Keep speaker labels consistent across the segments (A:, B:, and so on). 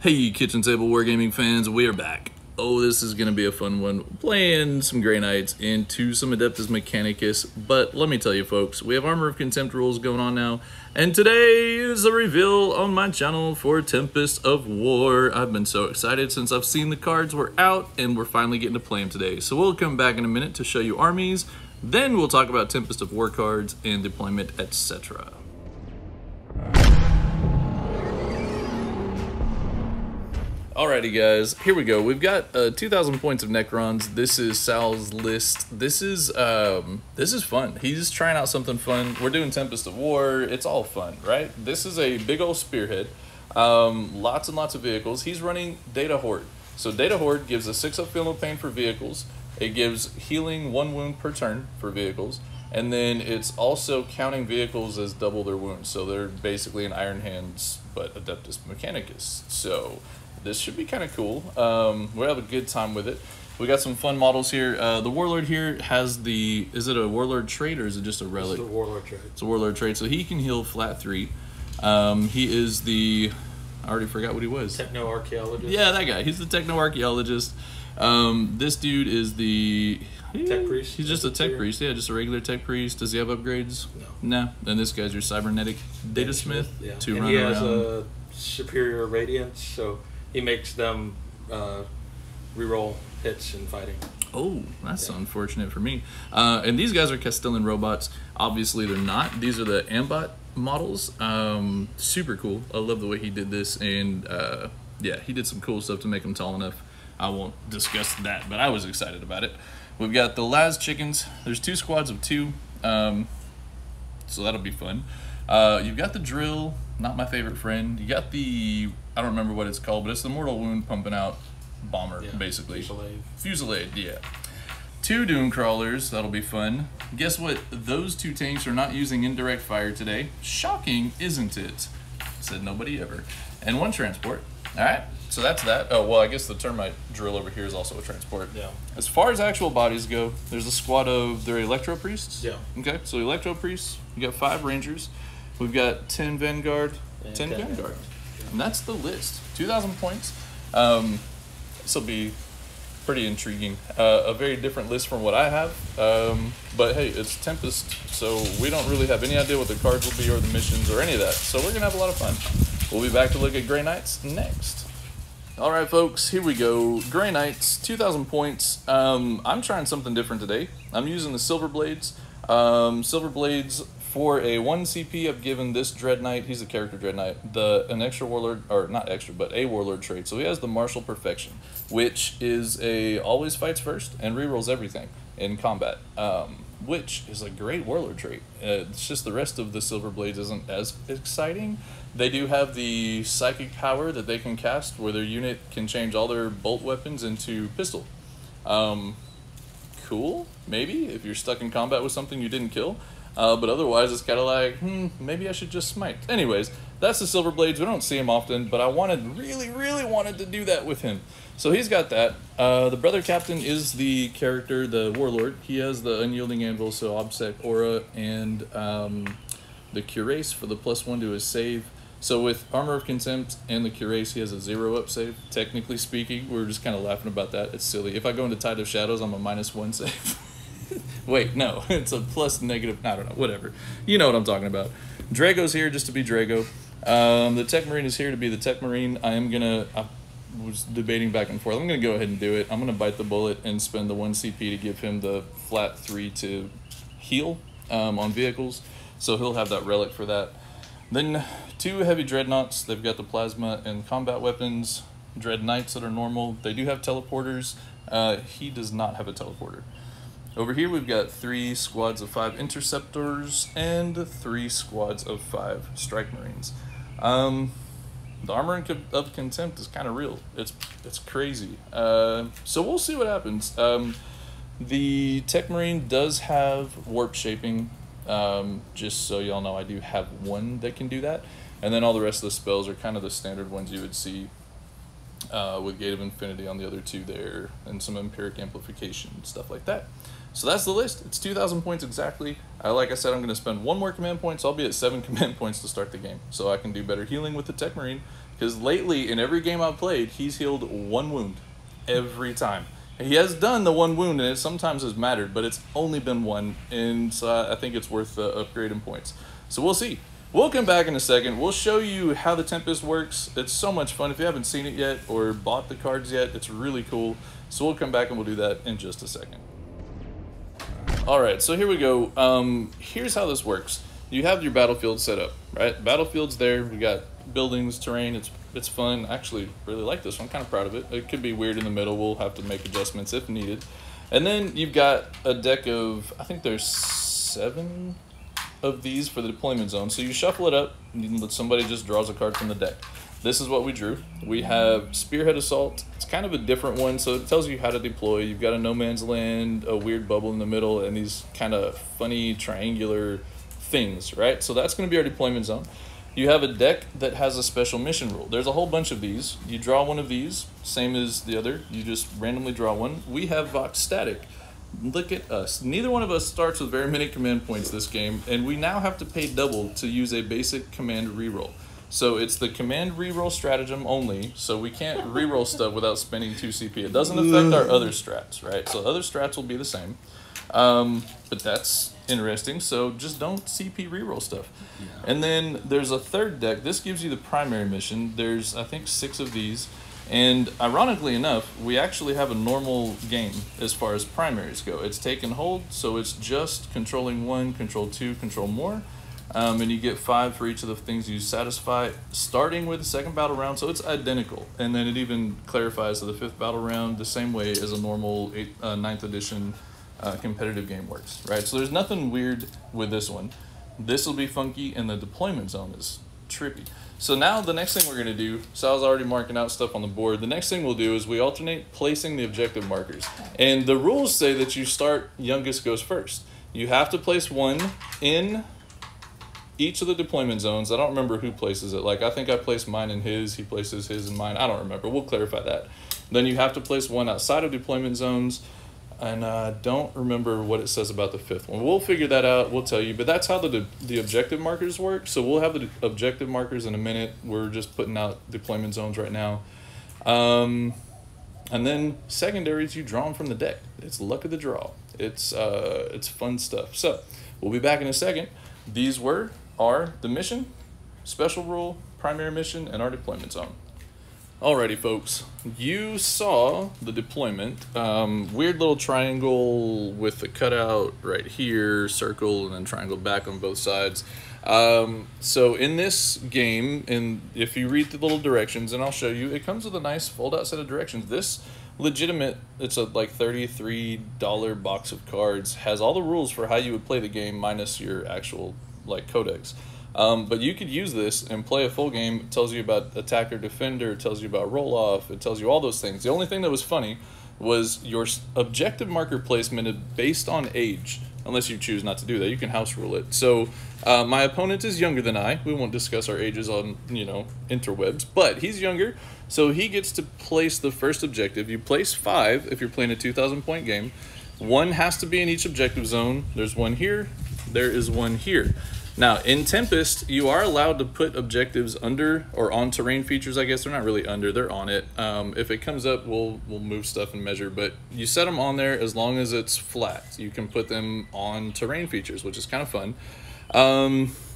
A: Hey, Kitchen Table Wargaming fans, we are back. Oh, this is going to be a fun one. Playing some Grey Knights into some Adeptus Mechanicus. But let me tell you, folks, we have Armor of Contempt rules going on now. And today is a reveal on my channel for Tempest of War. I've been so excited since I've seen the cards were out, and we're finally getting to play them today. So we'll come back in a minute to show you armies. Then we'll talk about Tempest of War cards and deployment, etc. Alrighty guys, here we go. We've got 2,000 points of Necrons. This is Sal's list. This is fun. He's trying out something fun. We're doing Tempest of War. It's all fun, right? This is a big old spearhead. Lots and lots of vehicles. He's running Data Horde. So Data Horde gives a 6-up Film of Pain for vehicles. It gives healing 1 wound per turn for vehicles. And then it's also counting vehicles as double their wounds. So they're basically an Iron Hands, but Adeptus Mechanicus. So this should be kind of cool. We'll have a good time with it. We got some fun models here. The Warlord here has the, is it a Warlord trait or is it just a relic?
B: It's a Warlord trait.
A: It's a Warlord trait, so he can heal flat 3. He is the, I already forgot what he was.
B: Techno-archaeologist.
A: Yeah, that guy. He's the Techno-archaeologist. This dude is the
B: Tech priest.
A: He's just a tech priest. Yeah, just a regular tech priest. Does he have upgrades? No. Nah. And this guy's your cybernetic data smith.
B: Yeah.
A: To
B: and
A: run
B: he
A: around.
B: has a superior radiance, so he makes them reroll hits in fighting.
A: Oh, that's unfortunate for me. And these guys are Castellan robots. Obviously, they're not. These are the Ambot models. Super cool. I love the way he did this, and yeah, he did some cool stuff to make them tall enough. I won't discuss that, but I was excited about it. We've got the Laz chickens. There's 2 squads of 2, so that'll be fun. You've got the drill, not my favorite friend. You got the, I don't remember what it's called, but it's the mortal wound pumping out bomber, basically. Fusillade, yeah. 2 Doom Crawlers, that'll be fun. Guess what? Those 2 tanks are not using indirect fire today. Shocking, isn't it? Said nobody ever. And 1 transport. All right, so that's that. Oh, well, I guess the termite drill over here is also a transport.
B: Yeah.
A: As far as actual bodies go, there's a squad of, they're Electro Priests?
B: Yeah.
A: Okay, so Electro Priests, you got 5 Rangers. We've got 10 Vanguard, 10 Vanguard. And that's the list. 2,000 points. This will be pretty intriguing. A very different list from what I have. But hey, it's Tempest, so we don't really have any idea what the cards will be or the missions or any of that. So we're going to have a lot of fun. We'll be back to look at Grey Knights next. All right, folks, here we go. Grey Knights, 2,000 points. I'm trying something different today. I'm using the Silver Blades. Silver Blades, for a 1 CP, I've given this Dread Knight, he's the character Dread Knight, an extra Warlord, or not extra, but a Warlord trait. So he has the Martial Perfection, which is a always fights first and rerolls everything in combat, which is a great Warlord trait. It's just the rest of the Silver Blades isn't as exciting. They do have the psychic power that they can cast where their unit can change all their bolt weapons into pistol. Cool, maybe, if you're stuck in combat with something you didn't kill. But otherwise, it's kind of like, maybe I should just smite. Anyways, that's the Silver Blades. We don't see him often, but I really wanted to do that with him. So he's got that. The Brother Captain is the character, the Warlord. He has the Unyielding Anvil, so Obsec Aura, and the Cuirass for the +1 to his save. So with Armor of Contempt and the Cuirass, he has a 0-up save. Technically speaking, we're just kind of laughing about that. It's silly. If I go into Tide of Shadows, I'm a -1 save. Wait, no, it's a +, negative, I don't know, whatever. You know what I'm talking about. Drago's here just to be Drago. The Tech Marine is here to be the Tech Marine. I was debating back and forth. I'm going to go ahead and do it. I'm going to bite the bullet and spend the 1 CP to give him the flat 3 to heal on vehicles. So he'll have that relic for that. Then 2 heavy Dreadnoughts. They've got the plasma and combat weapons. Dread Knights that are normal. They do have teleporters. He does not have a teleporter. Over here we've got 3 squads of 5 Interceptors and 3 squads of 5 Strike Marines. The Armor of Contempt is kind of real. It's crazy. So we'll see what happens. The Tech Marine does have Warp Shaping. Just so y'all know, I do have 1 that can do that. And then all the rest of the spells are kind of the standard ones you would see with Gate of Infinity on the other 2 there, and some Empiric Amplification, stuff like that. So that's the list. It's 2,000 points exactly. Like I said, I'm going to spend 1 more command point, so I'll be at 7 command points to start the game. So I can do better healing with the Tech Marine because lately in every game I've played, he's healed 1 wound every time. He has done the 1 wound, and it sometimes has mattered, but it's only been 1, and so I think it's worth the upgrade in points. So we'll see. We'll come back in a second. We'll show you how the Tempest works. It's so much fun. If you haven't seen it yet or bought the cards yet, it's really cool. So we'll come back and we'll do that in just a second. All right, so here we go. Here's how this works. You have your battlefield set up, right? Battlefield's there. We got buildings, terrain. It's fun. I actually really like this one. I'm kind of proud of it. It could be weird in the middle. We'll have to make adjustments if needed. And then you've got a deck of, I think there's 7 of these for the deployment zone. So you shuffle it up, and somebody just draws a card from the deck. This is what we drew. We have Spearhead Assault. It's kind of a different one, so it tells you how to deploy. You've got a no man's land, a weird bubble in the middle, and these kind of funny triangular things, right? So that's going to be our deployment zone. You have a deck that has a special mission rule. There's a whole bunch of these. You draw one of these, same as the other. You just randomly draw one. We have Vox Static. Look at us. Neither one of us starts with very many command points this game, and we now have to pay double to use a basic command reroll. So it's the command reroll stratagem only, so we can't reroll stuff without spending 2 CP. It doesn't affect our other strats, right? So other strats will be the same. But that's interesting, so just don't CP reroll stuff. Yeah. And then there's a third deck. This gives you the primary mission. There's, I think, 6 of these. And ironically enough, we actually have a normal game as far as primaries go. It's take and hold, so it's just controlling 1, control 2, control more. And you get 5 for each of the things you satisfy, starting with the 2nd battle round, so it's identical. And then it even clarifies that the 5th battle round the same way as a normal 9th edition competitive game works, right? So there's nothing weird with this one. This will be funky, and the deployment zone is trippy. So now the next thing we're going to do, Sal's already marking out stuff on the board. The next thing we'll do is we alternate placing the objective markers. And the rules say that you start youngest goes first. You have to place 1 in each of the deployment zones. I don't remember who places it. Like, I think I placed mine in his, he places his in mine. I don't remember. We'll clarify that. Then you have to place 1 outside of deployment zones. And I don't remember what it says about the 5th one. We'll figure that out. We'll tell you. But that's how the objective markers work. So we'll have the objective markers in a minute. We're just putting out deployment zones right now. And then secondaries, you draw them from the deck. It's luck of the draw. It's fun stuff. So we'll be back in a second. These are the mission, special rule, primary mission, and our deployment zone. Alrighty, folks, you saw the deployment. Weird little triangle with the cutout right here, circle, and then triangle back on both sides. So in this game, and if you read the little directions, and I'll show you, it comes with a nice fold-out set of directions. This legitimate, it's a like $33 box of cards, has all the rules for how you would play the game minus your actual like codex. But you could use this and play a full game. It tells you about attacker, defender, it tells you about roll-off, it tells you all those things. The only thing that was funny was your objective marker placement is based on age, unless you choose not to do that. You can house rule it. So my opponent is younger than I. We won't discuss our ages on, interwebs, but he's younger, so he gets to place the first objective. You place 5 if you're playing a 2,000 point game. 1 has to be in each objective zone. There's 1 here, there is 1 here. Now, in Tempest, you are allowed to put objectives under or on terrain features, I guess. They're not really under, they're on it. If it comes up, we'll move stuff and measure, but you set them on there as long as it's flat. You can put them on terrain features, which is kind of fun.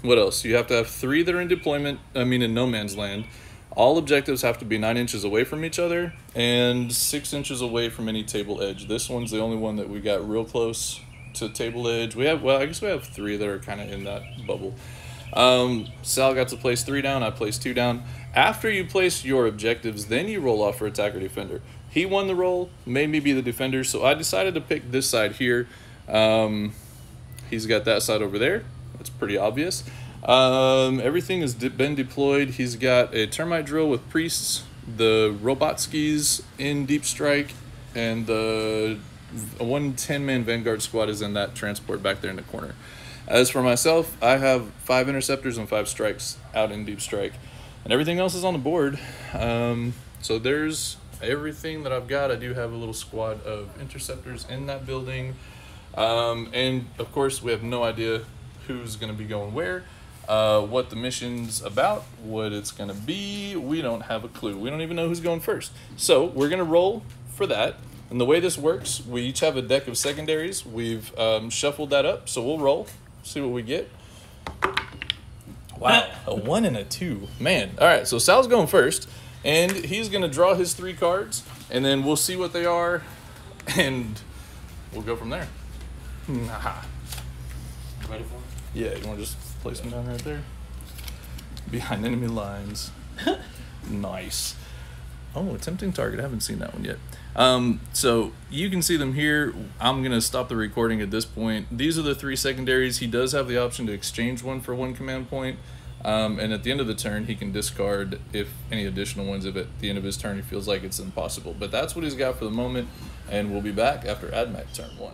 A: What else? You have to have 3 that are in deployment, in no man's land. All objectives have to be 9 inches away from each other and 6 inches away from any table edge. This one's the only one that we got real close to table edge. I guess we have 3 that are kind of in that bubble. Sal got to place 3 down, I placed 2 down. After you place your objectives, then you roll off for attacker defender. He won the roll, made me be the defender, so I decided to pick this side here. He's got that side over there. That's pretty obvious. Everything has been deployed. He's got a termite drill with priests, the robot skis in deep strike, and the 1 10-man Vanguard squad is in that transport back there in the corner. As for myself, I have 5 interceptors and 5 strikes out in deep strike, and everything else is on the board. So there's everything that I've got. I do have a little squad of interceptors in that building, and of course we have no idea who's going to be going where. What the mission's about, what it's going to be, we don't have a clue. We don't even know who's going first. So we're going to roll for that. And the way this works, we each have a deck of secondaries. We've shuffled that up, so we'll roll, see what we get. Wow, a 1 and a 2. Man, all right, so Sal's going first, and he's going to draw his 3 cards, and then we'll see what they are, and we'll go from there. Nah.
B: Ready for it?
A: Yeah, you want to just place them down right there? Behind enemy lines. Nice. Oh, a tempting target. I haven't seen that one yet. So you can see them here. I'm going to stop the recording at this point. These are the 3 secondaries. He does have the option to exchange one for 1 command point. And at the end of the turn, he can discard if any additional ones if at the end of his turn he feels like it's impossible. But that's what he's got for the moment, and we'll be back after AdMech turn 1.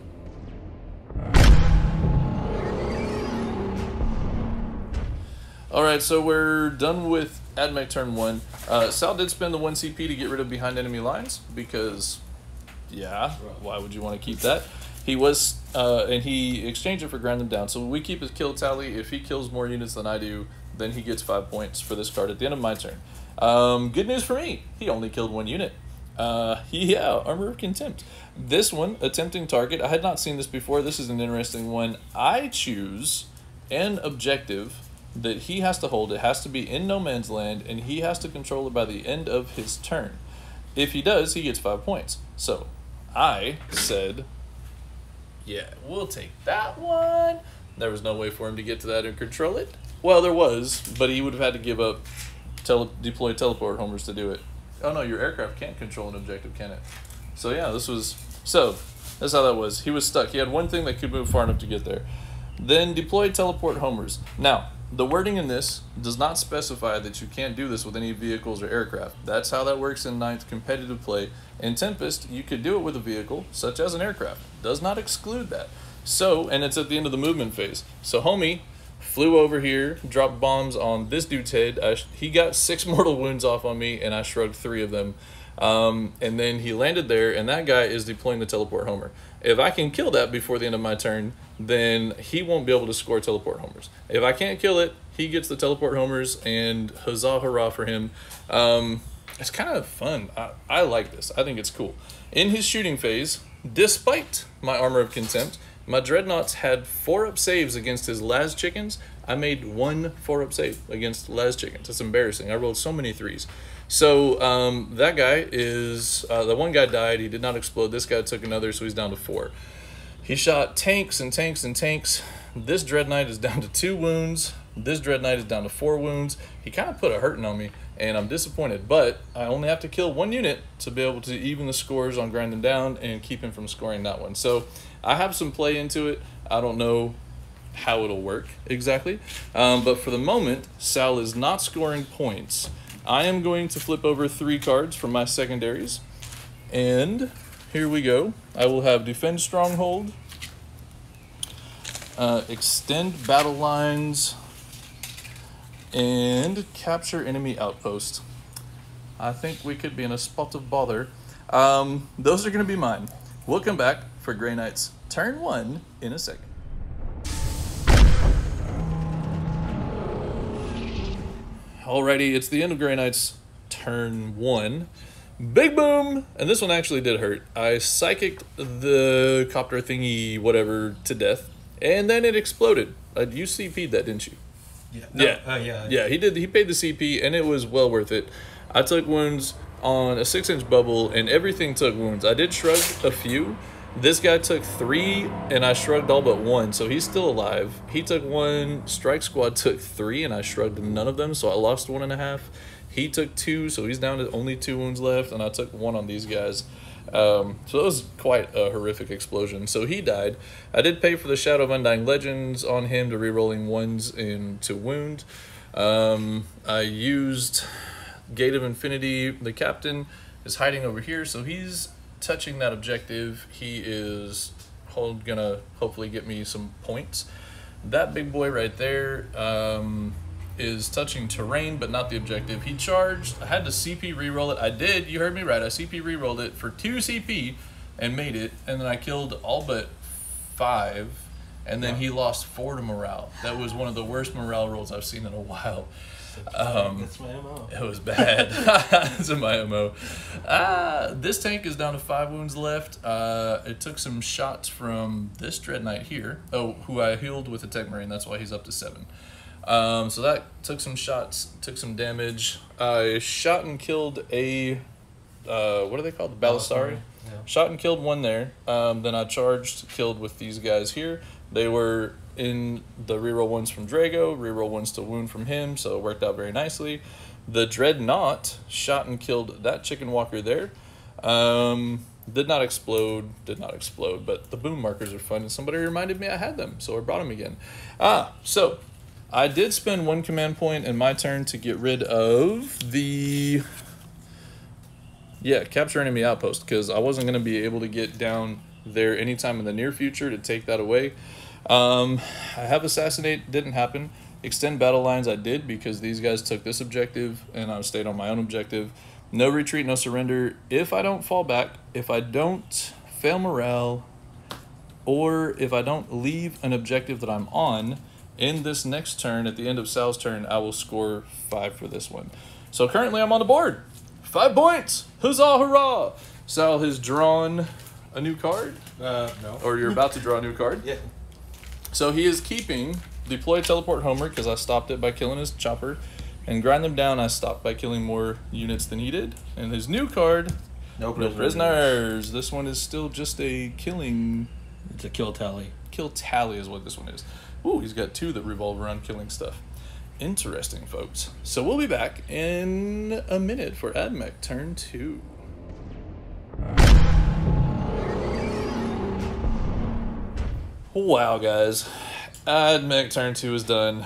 A: Alright, so we're done with AdMech turn 1. Sal did spend the 1 CP to get rid of behind enemy lines, because, yeah, why would you want to keep that? He was, and he exchanged it for grind them down. So we keep his kill tally. If he kills more units than I do, then he gets 5 points for this card at the end of my turn. Good news for me, he only killed 1 unit. Yeah, Armor of Contempt. This one, attempting target, I had not seen this before. This is an interesting one. I choose an objective that he has to hold. It has to be in no man's land, and he has to control it by the end of his turn. If he does, he gets 5 points. So I said, yeah, we'll take that one. There was no way for him to get to that and control it. Well, there was, but he would have had to give up deploy teleport homers to do it. Oh no, your aircraft can't control an objective, can it? So yeah, that's how that was. He was stuck. He had one thing that could move far enough to get there. Then deploy teleport homers. Now, the wording in this does not specify that you can't do this with any vehicles or aircraft. That's how that works in 9th competitive play. In Tempest, you could do it with a vehicle, such as an aircraft. Does not exclude that. So, and it's at the end of the movement phase. So homie flew over here, dropped bombs on this dude's head. He got 6 mortal wounds off on me, and I shrugged 3 of them. And then he landed there, and that guy is deploying the teleport homer. If I can kill that before the end of my turn, then he won't be able to score teleport homers. If I can't kill it, he gets the teleport homers, and huzzah hurrah for him. It's kind of fun. I like this. I think it's cool. In his shooting phase, despite my Armor of Contempt, my Dreadnoughts had 4-up saves against his Las Chickens. I made 1 4-up save against Las Chickens. It's embarrassing. I rolled so many 3s. So that guy is, the one guy died. He did not explode. This guy took another, so he's down to 4. He shot tanks and tanks and tanks. This Dreadnought is down to 2 wounds. This Dreadnought is down to 4 wounds. He kind of put a hurting on me, and I'm disappointed. But I only have to kill 1 unit to be able to even the scores on grinding down and keep him from scoring that one. So I have some play into it. I don't know how it'll work exactly. But for the moment, Sal is not scoring points. I am going to flip over 3 cards from my secondaries. And here we go. I will have Defend Stronghold, Extend Battle Lines, and Capture Enemy Outpost. I think we could be in a spot of bother. Those are going to be mine. We'll come back for Grey Knight's turn 1 in a second. Alrighty, it's the end of Grey Knight's turn 1. Big boom! And this one actually did hurt. I psychicked the copter thingy whatever to death, and then it exploded. You CP'd that, didn't you?
B: Yeah. No,
A: yeah. Yeah, he did. He paid the CP, and it was well worth it. I took wounds on a 6-inch bubble, and everything took wounds. I did shrug a few. This guy took 3, and I shrugged all but 1, so he's still alive. He took 1, Strike Squad took 3, and I shrugged none of them, so I lost 1.5. He took 2, so he's down to only 2 wounds left, and I took 1 on these guys. So it was quite a horrific explosion. So he died. I did pay for the Shadow of Undying Legends on him to rerolling 1s into wound. I used Gate of Infinity. The captain is hiding over here, so he's touching that objective. He is gonna hopefully get me some points. That big boy right there is touching terrain, but not the objective. He charged. I had to CP reroll it. I did. You heard me right. I CP rerolled it for 2 CP and made it, and then I killed all but 5, and then he lost 4 to morale. That was one of the worst morale rolls I've seen in a while.
B: That's my MO.
A: It was bad. That's my MO. This tank is down to 5 wounds left. It took some shots from this Dread Knight here. Oh, who I healed with a Tech Marine. That's why he's up to 7. So that took some shots, took some damage. I shot and killed a, what are they called? The Ballistari?
B: Yeah.
A: Shot and killed one there. Then I charged, killed with these guys here. They were in the reroll ones from Drago, reroll ones to wound from him, so it worked out very nicely. The Dreadnought shot and killed that chicken walker there. Did not explode, but the boom markers are fun, and somebody reminded me I had them, so I brought them again. So I did spend 1 command point in my turn to get rid of the... Yeah, capture enemy outpost, because I wasn't going to be able to get down there anytime in the near future to take that away. I have assassinate, didn't happen. Extend battle lines I did because these guys took this objective and I stayed on my own objective. No retreat, no surrender. If I don't fall back, if I don't fail morale, or if I don't leave an objective that I'm on, in this next turn, at the end of Sal's turn, I will score 5 for this one. So currently I'm on the board. 5 points! Huzzah, hurrah! Sal has drawn a new card?
B: No.
A: Or you're about to draw a new card?
B: Yeah.
A: So he is keeping Deploy Teleport Homer because I stopped it by killing his chopper. And Grind Them Down, I stopped by killing more units than he did. And his new card,
B: No
A: No Prisoners. This one is still just a killing...
B: It's a kill tally.
A: Kill tally is what this one is. Ooh, he's got 2 that revolve around killing stuff. Interesting, folks. So we'll be back in a minute for AdMech turn 2. Wow, guys. AdMech turn 2 is done.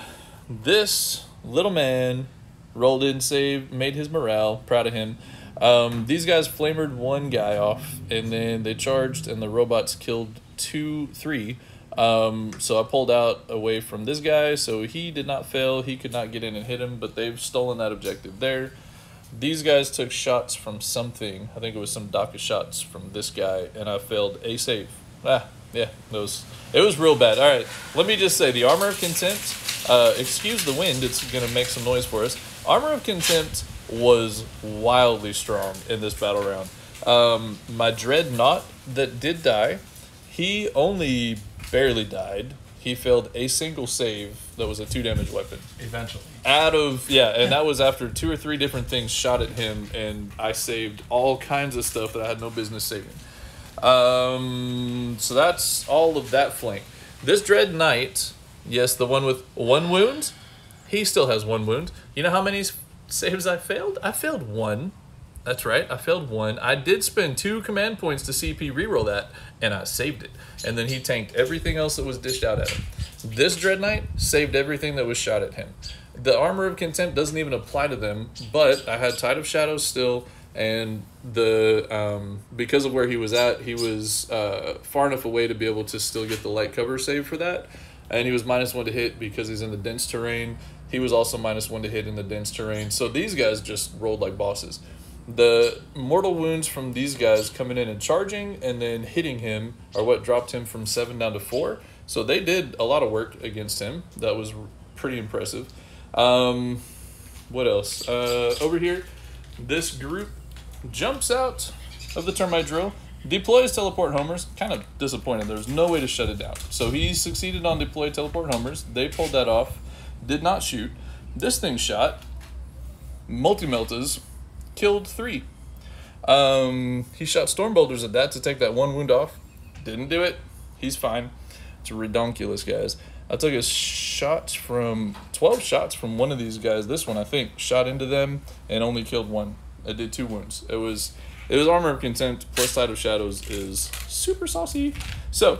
A: This little man rolled in, saved, made his morale. Proud of him. These guys flamered 1 guy off, and then they charged, and the robots killed 3. So I pulled out away from this guy, so he did not fail. He could not get in and hit him, but they've stolen that objective there. These guys took shots from something. I think it was some DACA shots from this guy, and I failed a save. Yeah, it was real bad. All right, let me just say, the Armor of Contempt, excuse the wind, it's going to make some noise for us. Armor of Contempt was wildly strong in this battle round. My Dreadnought that did die, he only barely died. He failed a single save that was a 2 damage weapon.
B: Eventually.
A: And that was after 2 or 3 different things shot at him, and I saved all kinds of stuff that I had no business saving. So that's all of that flank. This Dread Knight, yes, the one with 1 wound, he still has 1 wound. You know how many saves I failed? I failed 1. That's right, I failed 1. I did spend 2 command points to CP reroll that, and I saved it. And then he tanked everything else that was dished out at him. This Dread Knight saved everything that was shot at him. The Armor of Contempt doesn't even apply to them, but I had Tide of Shadows still, and the because of where he was at, he was far enough away to be able to still get the light cover save for that. And he was -1 to hit because he's in the dense terrain. He was also -1 to hit in the dense terrain. So these guys just rolled like bosses. The mortal wounds from these guys coming in and charging and then hitting him are what dropped him from 7 down to 4. So they did a lot of work against him. That was pretty impressive. What else? Over here, this group jumps out of the termite drill, deploys teleport homers. Kind of disappointed. There's no way to shut it down. So he succeeded on deploy teleport homers. They pulled that off. Did not shoot. This thing shot. Multi-meltas. Killed 3. He shot storm bolters at that to take that 1 wound off. Didn't do it. He's fine. It's redonkulous, guys. I took 12 shots from one of these guys. This one, I think, shot into them and only killed 1. I did 2 wounds. It was Armor of Contempt plus Tide of Shadows is super saucy. So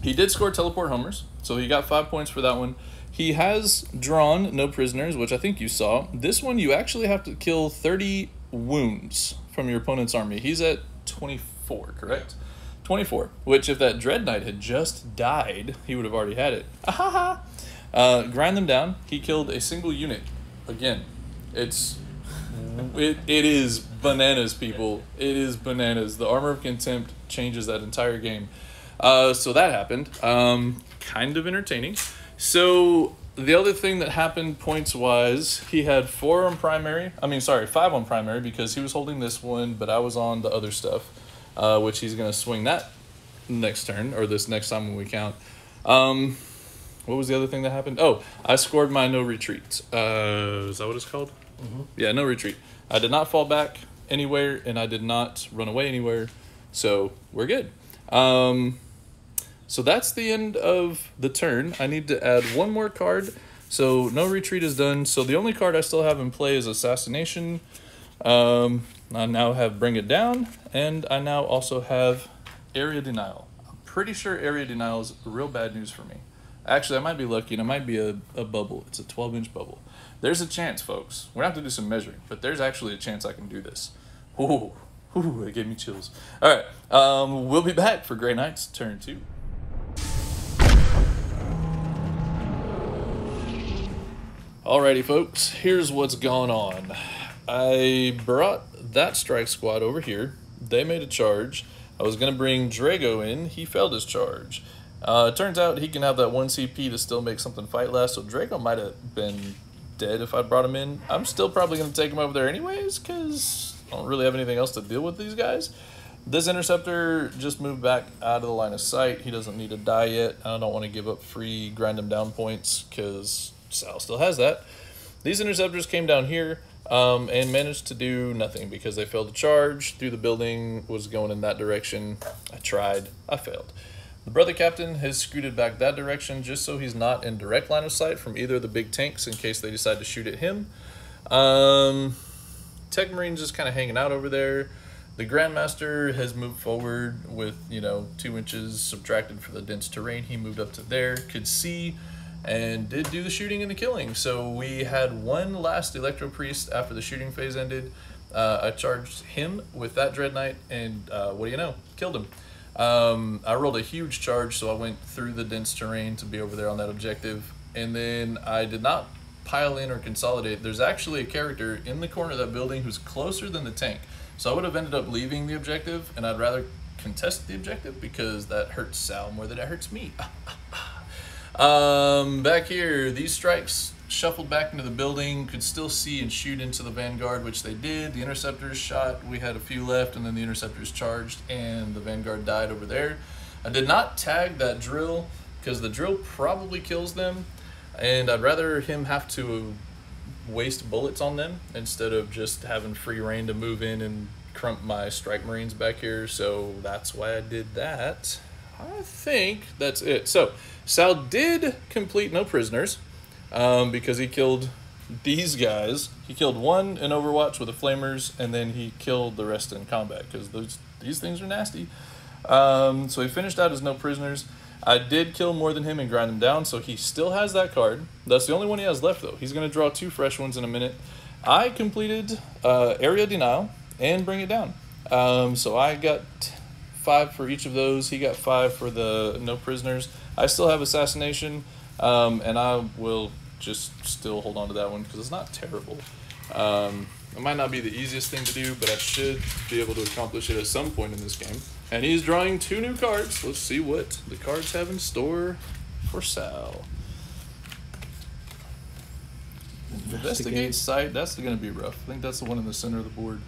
A: he did score teleport homers, so he got 5 points for that one. He has drawn no prisoners, which I think you saw. This one, you actually have to kill 30 wounds from your opponent's army. He's at 24, correct? 24, which if that Dread Knight had just died, he would have already had it. Ahaha! Grind them down. He killed a single unit. Again, it is bananas, people. It is bananas. The Armor of Contempt changes that entire game. So that happened. kind of entertaining. So the other thing that happened points-wise, he had 5 on primary, because he was holding this one, but I was on the other stuff, which he's going to swing that next turn, or this next time when we count. What was the other thing that happened? Oh, I scored my no retreat. Is that what it's called? Mm-hmm. Yeah, no retreat. I did not fall back anywhere, and I did not run away anywhere, so we're good. So that's the end of the turn. I need to add one more card. So no retreat is done. So the only card I still have in play is Assassination. I now have Bring It Down, and I now also have Area Denial. I'm pretty sure Area Denial is real bad news for me. Actually, I might be lucky, and it might be a bubble. It's a 12-inch bubble. There's a chance, folks. We're going to have to do some measuring, but there's actually a chance I can do this. Ooh, it gave me chills. All right, we'll be back for Grey Knights turn 2. Alrighty, folks, here's what's going on. I brought that strike squad over here. They made a charge. I was going to bring Drago in. He failed his charge. It turns out he can have that 1 CP to still make something fight last, so Drago might have been dead if I brought him in. I'm still probably going to take him over there anyways, because I don't really have anything else to deal with these guys. This Interceptor just moved back out of the line of sight. He doesn't need to die yet. I don't want to give up free grind him down points, because Sal still has that. These Interceptors came down here and managed to do nothing because they failed to charge through the building, was going in that direction. I tried, I failed. The Brother Captain has scooted back that direction just so he's not in direct line of sight from either of the big tanks in case they decide to shoot at him. Tech Marine's just kind of hanging out over there. The Grandmaster has moved forward with, 2 inches subtracted for the dense terrain. He moved up to there, could see, and did do the shooting and the killing. So we had one last Electro Priest after the shooting phase ended. I charged him with that Dread Knight, and what do you know? Killed him. I rolled a huge charge, so I went through the dense terrain to be over there on that objective. And then I did not pile in or consolidate. There's actually a character in the corner of that building who's closer than the tank. So I would have ended up leaving the objective, and I'd rather contest the objective because that hurts Sal more than it hurts me. Back here, these strikes shuffled back into the building, could still see and shoot into the Vanguard, which they did. The Interceptors shot, we had a few left, and then the Interceptors charged, and the Vanguard died over there. I did not tag that drill, because the drill probably kills them, and I'd rather him have to waste bullets on them instead of just having free reign to move in and crump my Strike Marines back here, so that's why I did that. I think that's it. So, Sal did complete no prisoners, because he killed these guys. He killed one in Overwatch with the Flamers, and then he killed the rest in combat, because these things are nasty. So he finished out his no prisoners. I did kill more than him and grind him down, so he still has that card. That's the only one he has left, though. He's going to draw 2 fresh ones in a minute. I completed Area Denial and Bring It Down. So I got 5 for each of those. He got 5 for the no prisoners. I still have Assassination, and I will just still hold on to that one because it's not terrible. It might not be the easiest thing to do, but I should be able to accomplish it at some point in this game. And he's drawing 2 new cards. Let's see what the cards have in store for Sal. Investigate site. That's going to be rough. I think that's the one in the center of the board.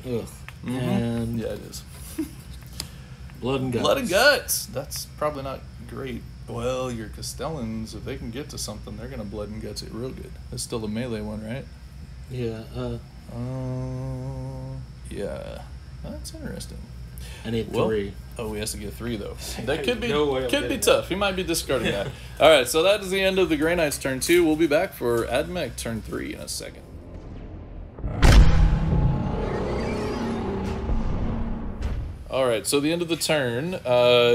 C: Ugh.
A: Mm-hmm.
C: And
A: yeah, it is.
C: Blood and Guts.
A: Blood and Guts. That's probably not great. Well, your Castellans, if they can get to something, they're going to Blood and Guts it real good. It's still the melee one, right?
C: Yeah.
A: Yeah. That's interesting.
C: I need 3.
A: Oh, he has to get 3 though. That could be
B: No
A: could be tough. He might be discarding that. All right, so that is the end of the Grey Knights turn 2. We'll be back for AdMech turn 3 in a second. All right, so the end of the turn,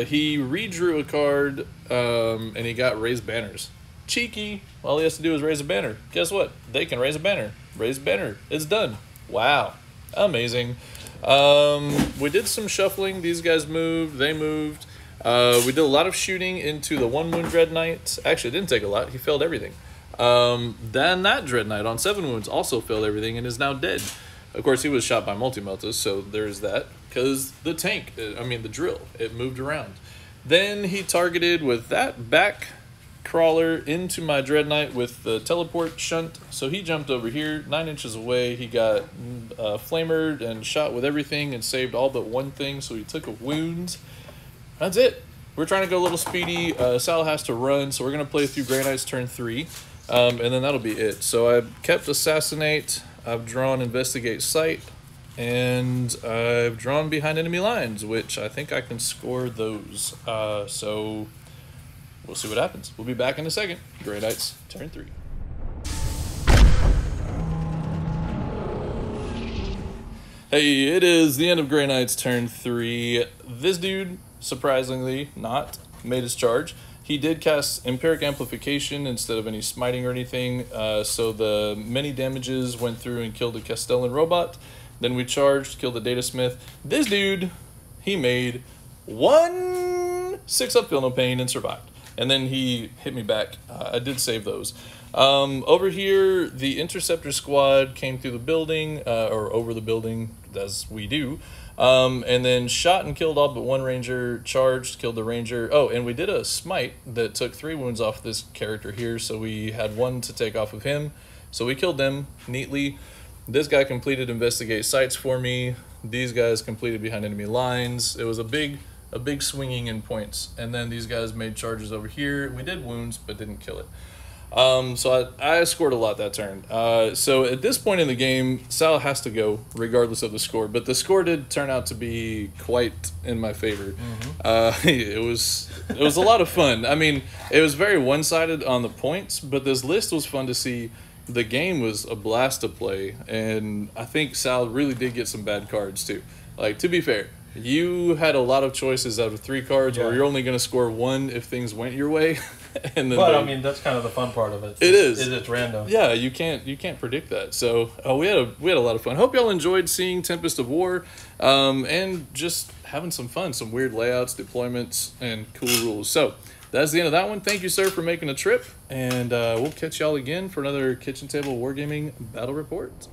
A: he redrew a card, and he got Raised Banners. Cheeky. All he has to do is raise a banner. Guess what? They can raise a banner. Raise banner. It's done. Wow. Amazing. We did some shuffling. These guys moved. They moved. We did a lot of shooting into the 1 wound Dread Knight. Actually, it didn't take a lot. He failed everything. Then that Dread Knight on 7 wounds also failed everything and is now dead. Of course, he was shot by multi-meltas, so there's that. Because the tank, the drill, it moved around. Then he targeted with that back crawler into my Dread Knight with the teleport shunt. So he jumped over here, 9 inches away. He got flamered and shot with everything and saved all but one thing. So he took a wound. That's it. We're trying to go a little speedy. Sal has to run, so we're going to play through Grey Knight's turn 3. And then that'll be it. So I've kept Assassinate. I've drawn Investigate Sight. And I've drawn Behind Enemy Lines, which I think I can score those. So we'll see what happens. We'll be back in a second. Grey Knight's turn 3. Hey, it is the end of Grey Knight's turn 3. This dude, surprisingly not, made his charge. He did cast Empiric Amplification instead of any smiting or anything, so the many damages went through and killed a Castellan robot. Then we charged, killed a Datasmith. This dude, he made 1 6-up Feel No Pain and survived. And then he hit me back. I did save those. Over here, the Interceptor squad came through the building, or over the building, as we do. And then shot and killed all but 1 ranger, charged, killed the ranger. Oh, and we did a smite that took 3 wounds off this character here, so we had 1 to take off of him. So we killed them neatly. This guy completed Investigate Sights for me. These guys completed Behind Enemy Lines. It was a big swinging in points. And then these guys made charges over here. We did wounds, but didn't kill it. So I scored a lot that turn. So at this point in the game, Sal has to go regardless of the score. But the score did turn out to be quite in my favor. It was a lot of fun. I mean, it was very one-sided on the points, but this list was fun to see. The game was a blast to play, and I think Sal really did get some bad cards too. Like, to be fair, you had a lot of choices out of 3 cards, where you're only going to score 1 if things went your way. And then
B: I mean, that's kind of the fun part of it.
A: It is.
B: It's random.
A: Yeah, you can't predict that. So we had a lot of fun. Hope y'all enjoyed seeing Tempest of War, and just having some fun, some weird layouts, deployments, and cool rules. So that's the end of that one. Thank you, sir, for making a trip, and we'll catch y'all again for another Kitchen Table Wargaming Battle Report.